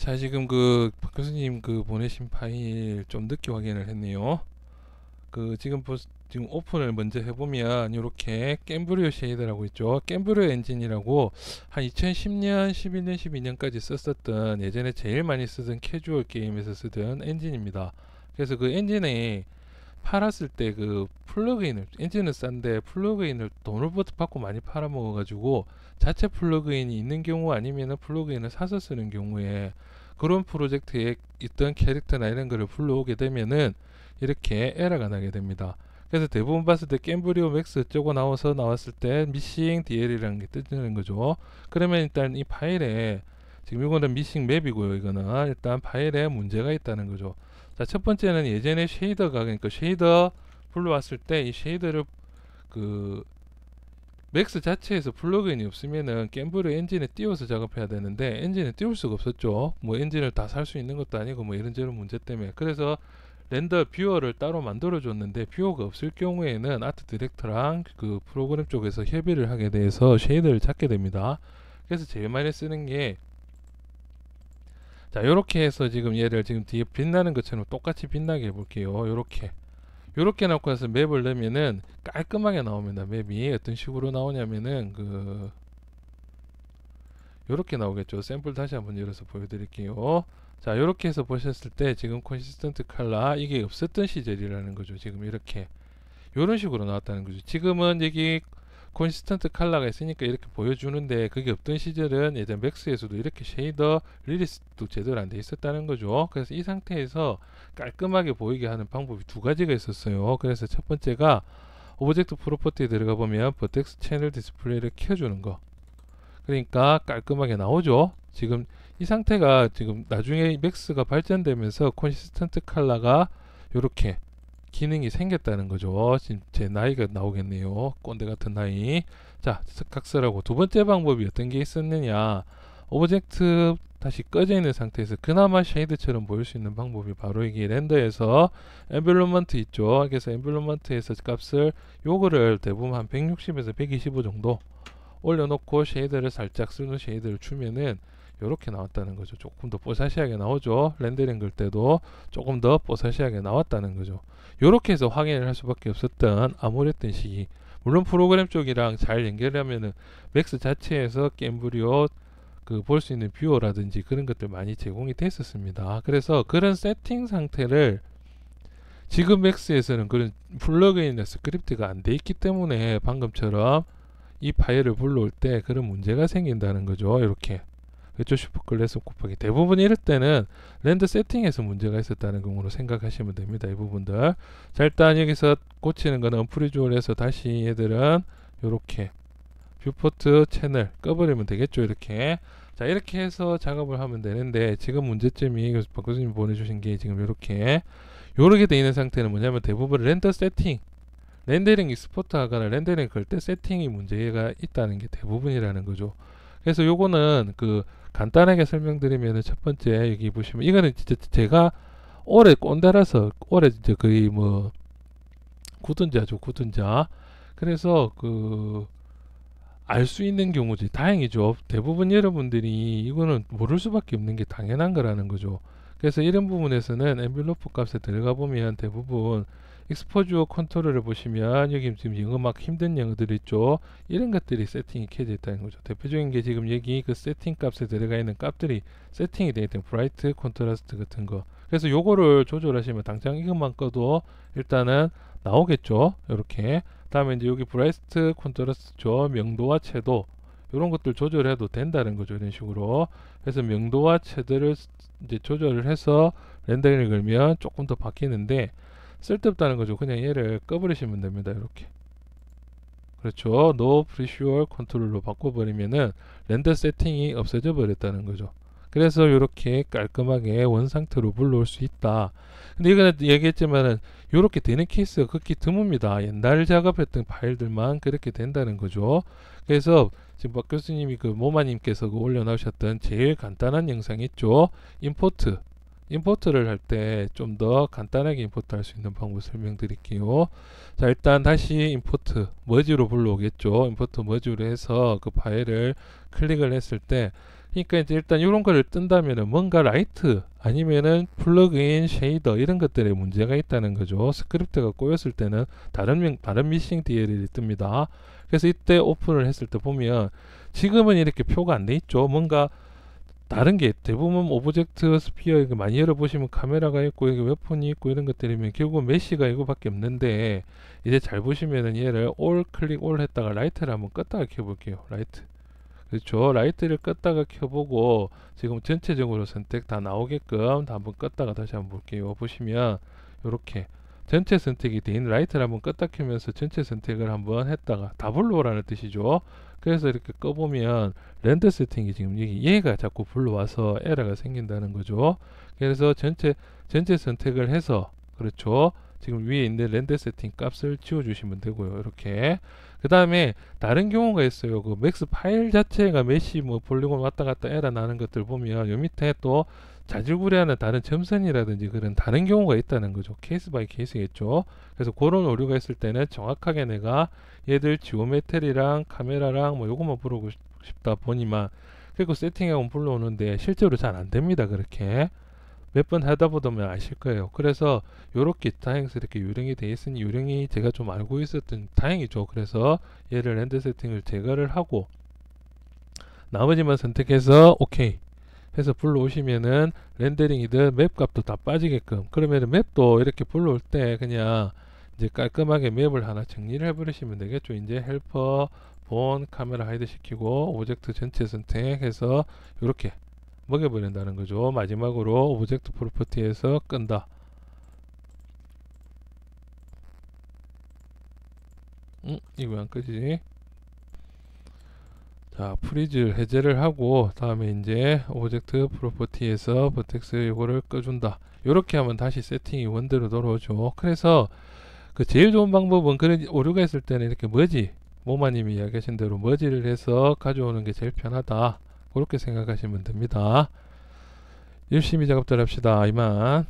자, 지금 박 교수님 보내신 파일 좀 늦게 확인을 했네요. 지금 오픈을 먼저 해보면 이렇게 겜브리오 쉐이더라고 있죠. 겜브리오 엔진이라고 한 2010년, 11년, 12년까지 썼었던 예전에 제일 많이 쓰던 캐주얼 게임에서 쓰던 엔진입니다. 그래서 그 엔진에 팔았을 때 플러그인을, 엔진은 싼데 플러그인을 돈을 받고 많이 팔아먹어가지고 자체 플러그인이 있는 경우 아니면은 플러그인을 사서 쓰는 경우에 그런 프로젝트에 있던 캐릭터나 이런 거를 불러오게 되면은 이렇게 에러가 나게 됩니다. 그래서 대부분 봤을 때 겜브리오 맥스 어쩌고 나왔을 때 미싱 DL이라는 게 뜨는 거죠. 그러면 일단 이 파일에 지금 이거는 미싱 맵이고요. 이거는 일단 파일에 문제가 있다는 거죠. 자, 첫 번째는 예전에 쉐이더가, 그러니까 쉐이더 불러왔을 때 이 쉐이더를 그 맥스 자체에서 플러그인이 없으면은 겜브리오 엔진에 띄워서 작업해야 되는데 엔진에 띄울 수가 없었죠. 뭐 엔진을 다 살 수 있는 것도 아니고 뭐 이런저런 문제 때문에. 그래서 렌더 뷰어를 따로 만들어 줬는데 뷰어가 없을 경우에는 아트 디렉터랑 그 프로그램 쪽에서 협의를 하게 돼서 쉐이더를 찾게 됩니다. 그래서 제일 많이 쓰는 게, 자, 요렇게 해서 지금 얘를 지금 뒤에 빛나는 것처럼 똑같이 빛나게 해볼게요. 요렇게 놓고 해서 맵을 넣으면은 깔끔하게 나옵니다. 맵이 어떤 식으로 나오냐면은 요렇게 나오겠죠. 샘플 다시 한번 열어서 보여드릴게요. 자, 요렇게 해서 보셨을 때 지금 컨시스턴트 컬러 이게 없었던 시절이라는 거죠. 지금 이렇게 요런 식으로 나왔다는 거죠. 지금은 여기 컨시스턴트 컬러가 있으니까 이렇게 보여주는데 그게 없던 시절은 예전 맥스에서도 이렇게 쉐이더 리리스도 제대로 안 돼 있었다는 거죠. 그래서 이 상태에서 깔끔하게 보이게 하는 방법이 두 가지가 있었어요. 그래서 첫 번째가 오브젝트 프로퍼티에 들어가 보면 버텍스 채널 디스플레이를 켜주는 거. 그러니까 깔끔하게 나오죠. 지금 이 상태가 지금 나중에 맥스가 발전되면서 컨시스턴트 컬러가 이렇게 기능이 생겼다는 거죠. 지금 제 나이가 나오겠네요. 꼰대 같은 나이. 자, 각설하고 두 번째 방법이 어떤 게 있었느냐. 오브젝트 다시 꺼져 있는 상태에서 그나마 쉐이드처럼 보일 수 있는 방법이 바로 이게 렌더에서 엠블러먼트 있죠. 그래서 엠블러먼트에서 값을 요거를 대부분 한 160에서 125 정도 올려놓고 쉐이더를 살짝 쓰는 쉐이더를 주면은 이렇게 나왔다는 거죠. 조금 더 뽀샤시하게 나오죠. 렌더링 걸 때도 조금 더 뽀샤시하게 나왔다는 거죠. 이렇게 해서 확인을 할 수밖에 없었던 암울했던 시기. 물론 프로그램 쪽이랑 잘 연결하면은 맥스 자체에서 겜브리오 볼 수 있는 뷰어라든지 그런 것들 많이 제공이 됐었습니다. 그래서 그런 세팅 상태를 지금 맥스에서는 그런 플러그인이나 스크립트가 안 돼 있기 때문에 방금처럼 이 파일을 불러올 때 그런 문제가 생긴다는 거죠. 이렇게 그렇죠. 슈퍼클래스 곱하기 대부분 이럴 때는 렌더 세팅에서 문제가 있었다는 경우로 생각하시면 됩니다. 이 부분들. 자, 일단 여기서 고치는 거는 언프리주얼해서 다시 얘들은 이렇게 뷰포트 채널 꺼버리면 되겠죠. 이렇게. 자, 이렇게 해서 작업을 하면 되는데 지금 문제점이 박 교수님 보내주신 게 지금 이렇게 돼 있는 상태는 뭐냐면 대부분 렌더 세팅 렌더링 익스포트 하거나 렌더링 걸 때 세팅이 문제가 있다는 게 대부분이라는 거죠. 그래서 요거는 간단하게 설명드리면 첫 번째 여기 보시면 이거는 진짜 제가 올해 꼰대라서 올해 진짜 거의 뭐 굳은 자죠. 굳은 자. 그래서 알 수 있는 경우지 다행이죠. 대부분 여러분들이 이거는 모를 수밖에 없는 게 당연한 거라는 거죠. 그래서 이런 부분에서는 엔벨로프 값에 들어가 보면 대부분 익스포주어 컨트롤을 보시면 여기 지금 영어 막 힘든 영어들 있죠. 이런 것들이 세팅이 켜져 있다는 거죠. 대표적인 게 지금 여기 세팅 값에 들어가 있는 값들이 세팅이 되어 있던 브라이트, 콘트라스트 같은 거. 그래서 요거를 조절하시면 당장 이것만 꺼도 일단은 나오겠죠. 이렇게. 다음에 이제 여기 브라이트, 콘트라스트죠. 명도와 채도 이런 것들 조절해도 된다는 거죠. 이런 식으로. 그래서 명도와 채도를 이제 조절을 해서 렌더링을 걸면 조금 더 바뀌는데 쓸데없다는 거죠. 그냥 얘를 꺼버리시면 됩니다. 이렇게. 그렇죠. No Visual Control로 바꿔버리면은 렌더 세팅이 없어져 버렸다는 거죠. 그래서 이렇게 깔끔하게 원상태로 불러올 수 있다. 근데 이거는 얘기했지만은 이렇게 되는 케이스가 극히 드뭅니다. 옛날 작업했던 파일들만 그렇게 된다는 거죠. 그래서 지금 박 교수님이 모마님께서 올려놓으셨던 제일 간단한 영상 있죠. 임포트를 할 때 좀 더 간단하게 임포트 할 수 있는 방법 설명드릴게요. 자, 일단 다시 임포트 머지로 불러오겠죠. 임포트 머지로 해서 그 파일을 클릭을 했을 때 그러니까 이제 일단 이런 거를 뜬다면은 뭔가 라이트 아니면은 플러그인 쉐이더 이런 것들에 문제가 있다는 거죠. 스크립트가 꼬였을 때는 다른 미싱 DLL이 뜹니다. 그래서 이때 오픈을 했을 때 보면 지금은 이렇게 표가 안 돼 있죠. 뭔가 다른 게 대부분 오브젝트 스피어 이거 많이 열어보시면 카메라가 있고 여기 웹폰이 있고 이런 것들이면 결국 메시가 이거밖에 없는데, 이제 잘 보시면은 얘를 올 클릭 올 했다가 라이트를 한번 껐다가 켜볼게요. 라이트. 그렇죠. 라이트를 껐다가 켜보고 지금 전체적으로 선택 다 나오게끔 다 한번 껐다가 다시 한번 볼게요. 보시면 이렇게 전체 선택이 돼 있는 라이트를 한번 껐다 켜면서 전체 선택을 한번 했다가 다 불러오라는 뜻이죠. 그래서 이렇게 꺼보면 렌더 세팅이 지금 얘가 자꾸 불러와서 에러가 생긴다는 거죠. 그래서 전체 선택을 해서, 그렇죠, 지금 위에 있는 렌더 세팅 값을 지워주시면 되고요. 이렇게 그 다음에 다른 경우가 있어요. 그 맥스 파일 자체가 메시 뭐 폴리곤 왔다 갔다 에러 나는 것들 보면 요 밑에 또 자질구레하는 다른 점선이라든지 그런 다른 경우가 있다는 거죠. 케이스 바이 케이스겠죠. 그래서 그런 오류가 있을 때는 정확하게 내가 얘들 지오메트리랑 카메라랑 뭐 요것만 부르고 싶다 보니만 그리고 세팅하고 불러오는데 실제로 잘 안 됩니다. 그렇게 몇 번 하다 보면 아실 거예요. 그래서 요렇게 다행스럽게 요령이 돼 있으니, 요령이 제가 좀 알고 있었던 다행이죠. 그래서 얘를 렌더 세팅을 제거를 하고 나머지만 선택해서 오케이 해서 불러오시면은 렌더링이든 맵 값도 다 빠지게끔, 그러면은 맵도 이렇게 불러올 때 그냥 이제 깔끔하게 맵을 하나 정리를 해버리시면 되겠죠. 이제 헬퍼 본 카메라 하이드 시키고 오브젝트 전체 선택해서 이렇게 먹여버린다는 거죠. 마지막으로 오브젝트 프로퍼티에서 끈다. 이거 왜 안 끄지? 자, 프리즈 해제를 하고 다음에 이제 오브젝트 프로퍼티에서 버텍스 요거를 꺼준다. 요렇게 하면 다시 세팅이 원대로 돌아오죠. 그래서 그 제일 좋은 방법은 그런 오류가 있을 때는 이렇게 머지, 모마님이 이야기하신 대로 머지를 해서 가져오는 게 제일 편하다. 그렇게 생각하시면 됩니다. 열심히 작업들 합시다. 이만.